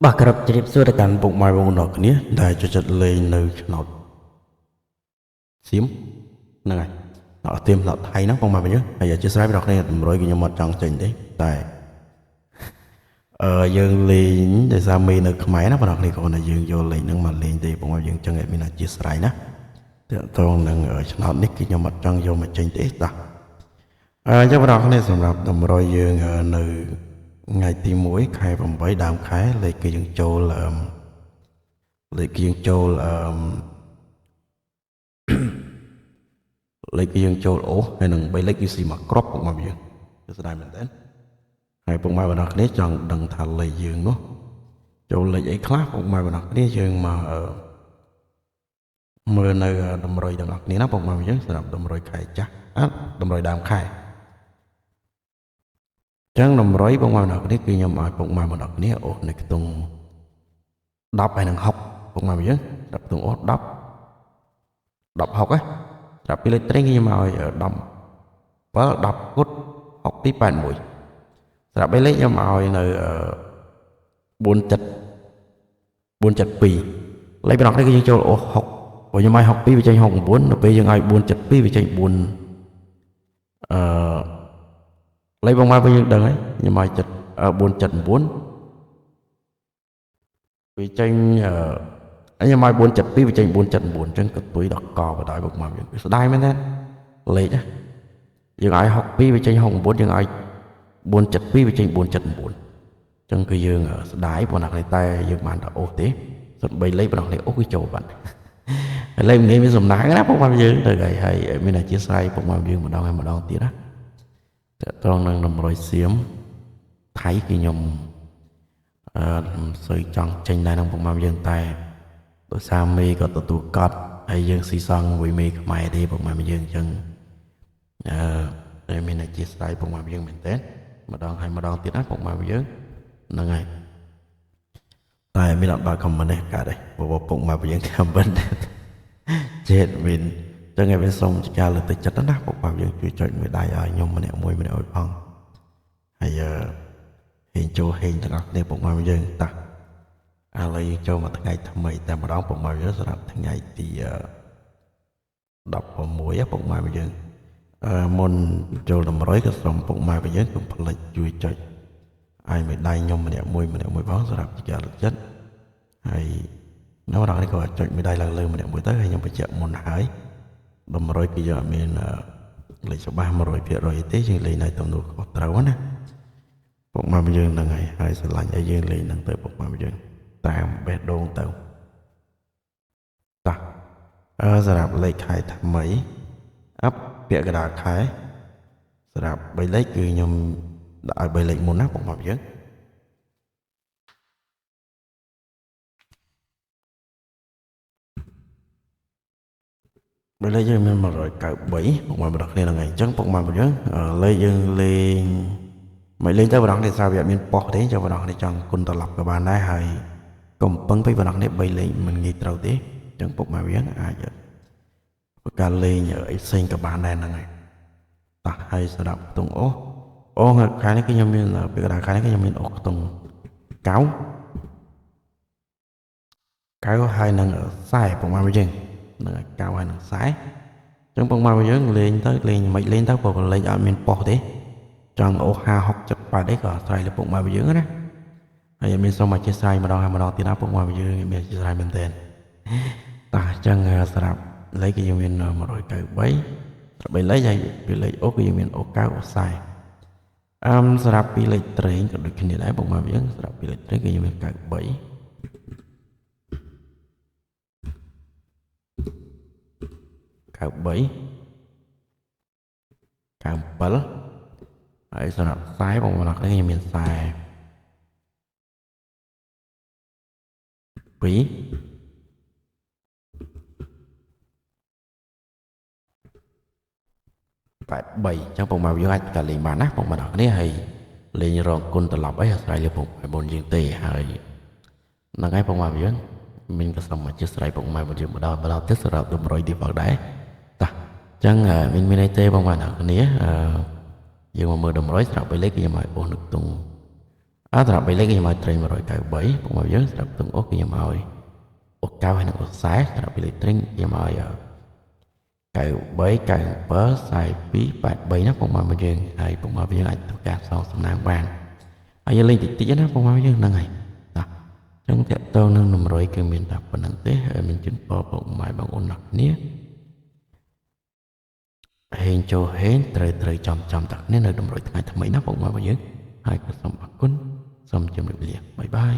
បាទក្របជ្រាបសួរទៅកាន់ពុកម៉ែបងប្អូនទាំងគ្នាដែលចូលចិត្តលេងនៅឆ្នោតសៀមហ្នឹងហើយអត់ទៀមឆ្នោតថៃហ្នឹងពុកម៉ែបងយើងហើយអធិស្ឋានបងប្អូនតម្រុយគឺខ្ញុំអត់ចង់ចេញទេតែយើងលេងដោយសារមេនៅខ្មែរណាបងប្អូនគ្រាន់តែយើងយកលេងហ្នឹងមកលេងទេពុកម៉ែយើងចឹងមានអធិស្ឋានណាតើតងនឹងឆ្នោតនេះគឺខ្ញុំអត់ចង់យកមកចេញទេតាចឹងបងប្អូនគ្នាសម្រាប់តម្រុយយើងនៅថ្ងៃទី1ខែ8ដើមខែលេខគឺយើងចូលលេខគឺយើងចូលលេខគឺយើងចូលអូហើយនឹង3លេខគឺស៊ីមកគ្រាប់ពុកម៉ែយើងគឺស្ដាយមែនតើហើយពុកម៉ែបងប្អូនគ្នាចង់ដឹងថាលេខយើងនោះចូលលេខអីខ្លះពុកម៉ែបងប្អូនគ្នាយើងមកមើលនៅតម្រុយទាំងអស់គ្នាណាពុកម៉ែយើងសម្រាប់តម្រុយខែចាស់តម្រុយដើមខែចឹងតម្រុយពុកម៉ែបងប្អូនគ្នាគឺខ្ញុំឲ្យពុកម៉ែបងប្អូនគ្នាអូនៅខ្ទង់10ហើយនឹង60ពុកម៉ែយើងដល់ខ្ទង់អូ10 60ណាស្រាប់ពីលេខត្រេងខ្ញុំឲ្យ17 10គុត6281ស្រាប់បីលេខខ្ញុំឲ្យនៅ472លេខបងប្អូននេះគឺយើងចូលអូ6ព្រោះខ្ញុំឲ្យ62វាចេញ69ដល់ពេលយើងឲ្យ472វាចេញ4លេខបងប្អូនយើងដឹងហើយខ្ញុំឲ្យ479វាចេញខ្ញុំឲ្យ472វាចេញ479អញ្ចឹងក៏ទុយដល់កបដ ாய் ពុកម៉ែយើងស្ដាយមែនទេលេខយើងឲ្យ62វាចេញ69យើងឲ្យ472វាចេញ479អញ្ចឹងគឺយើងស្ដាយប៉ុន្តែតែយើងបានតែអូសទេសុទ្ធ3លេខប៉ុណ្ណោះនេះអូសគឺចូលបាត់ហើយលេខមួយមានសំណាងណាពុកម៉ែយើងទៅហើយមានអធិស្ឋានពុកម៉ែយើងម្ដងហើយម្ដងទៀតណាតើត្រង់នឹងតម្រុយសៀមថៃគឺខ្ញុំសូវចង់ចេញដែរនឹងពុកម៉ែយើងតែដោយសារមេក៏ទទួលកត់ហើយយើងស៊ីសងមួយមេខ្មែរទេពុកម៉ែយើងអញ្ចឹងតែមានអធិស្ឋានពុកម៉ែយើងមែនតើម្ដងហើយម្ដងទៀតណាពុកម៉ែយើងហ្នឹងហើយតែមានអត់ដល់ខមមិនទេកើតទេពុកម៉ែយើងខមមិនចេះមានចឹងឯងវាសុំចការលើទឹកចិត្តណាពុកម៉ែយើងជួយចុចមួយដៃឲ្យខ្ញុំម្នាក់មួយឲ្យផងហើយហេងចូលហេងទាំងអស់គ្នាពុកម៉ែយើងតាឥឡូវយើងចូលមកថ្ងៃថ្មីតែម្ដងពុកម៉ែយើងសម្រាប់ថ្ងៃទី16ពុកម៉ែយើងមុនចូលតម្រុយក៏សូមពុកម៉ែយើងកុំភ្លេចជួយចុចឲ្យមួយដៃខ្ញុំម្នាក់មួយផងសម្រាប់ចការលើទឹកចិត្តហើយនៅដល់នេះក៏ចុចមួយដៃឡើងលើម្នាក់មួយទៅហើយខ្ញុំបញ្ជាក់មុនហើយតម្រុយគឺយើងអត់មានលេខច្បាស់ 100% ទេយើងលេងនៅទំនួលខុសត្រូវណាពុកម៉ែយើងហ្នឹងហើយស្រឡាញ់ឲ្យយើងលេងហ្នឹងទៅពុកម៉ែយើងតាមបេះដូងទៅតោះសម្រាប់លេខខែថ្មីពាក់កណ្ដាលខែសម្រាប់3លេខគឺខ្ញុំដាក់ឲ្យ3លេខមុនណាពុកម៉ែយើង3លេខយើងមាន193ពុកម៉ែបងប្អូនគ្នាហ្នឹងហើយអញ្ចឹងពុកម៉ែបងយើងលេខយើងលេងមិនលេងទៅបងប្អូននេះសារវាអត់មានប៉ុសទេចាំបងប្អូននេះចង់គុណត្រឡប់ក៏បានដែរហើយកុំពឹងពេកបងប្អូននេះ3លេខមិនងាយត្រូវទេអញ្ចឹងពុកម៉ែយើងអាចការលេងអីផ្សេងក៏បានដែរហ្នឹងហើយតោះហើយសម្រាប់ខ្ទង់អូខែនេះគឺខ្ញុំមានពីកណ្ដាលខែនេះគឺខ្ញុំមានអូខ្ទង់កៅហើយនឹងខ្សែពុកម៉ែយើងនឹងកៅហើយនឹងខ្សែអញ្ចឹងពុកម៉ែយើងលេងទៅលេងមិនលេងទៅព្រោះលេងអត់មានប៉ុសទេចង់អូ50 60 70អីក៏ស្រ័យលើពុកម៉ែយើងណាហើយមានសូមអធិស្ឋានម្ដងហើយម្ដងទៀតណាពុកម៉ែយើងមានអធិស្ឋានមែនតើតោះអញ្ចឹងសម្រាប់លេខគឺយើងមាន193សម្រាប់លេខហើយពីលេខអូគឺយើងមានអូ9អូខ្សែសម្រាប់ពីលេខត្រេងក៏ដូចគ្នាដែរពុកម៉ែយើងសម្រាប់ពីលេខត្រេងគឺយើងមាន93 97ហើយសម្រាប់ខ្សែបងប្អូនគ្នាខ្ញុំមានខ្សែ2 83អញ្ចឹងពុកម៉ែយើងអាចក៏លេងបានណាពុកម៉ែគ្នាហើយលេងរងគុណត្រឡប់អីអាស្រ័យលើពុកម៉ែយើងទេហើយហ្នឹងហើយពុកម៉ែយើងមានក៏សូមអធិស្ឋានពុកម៉ែយើងម្ដងទៀតសម្រាប់តម្រុយទីផងដែរតោះអញ្ចឹងមានអីទេបងប្អូនគ្នាយើងមកមើលតម្រុយស្រាប់3លេខគឺខ្ញុំឲ្យអូសនឹកទុង សម្រាប់3លេខខ្ញុំឲ្យត្រី193ពុកម៉ែយើងសម្រាប់ទាំងអស់ខ្ញុំឲ្យអូ9ហើយនិងអូ40សម្រាប់2លេខត្រីខ្ញុំឲ្យ93 97 42 83ណាពុកម៉ែយើងហើយពុកម៉ែយើងអាចធ្វើការសងសំណាងបានហើយយើងលេងតិចៗណាពុកម៉ែយើងហ្នឹងហើយណាចឹងតាក់ទងនឹងនំរុយគឺមានតែប៉ុណ្្នឹងទេហើយមានជូនពរពុកម៉ែបងប្អូនអ្នកគ្នាហេងចូលហេងត្រូវចំតាក់គ្នានៅនំរុយថ្ងៃថ្មីណាពុកម៉ែបងយើងហើយក៏សូមអរគុណសូមជម្រាបលាបាយបាយ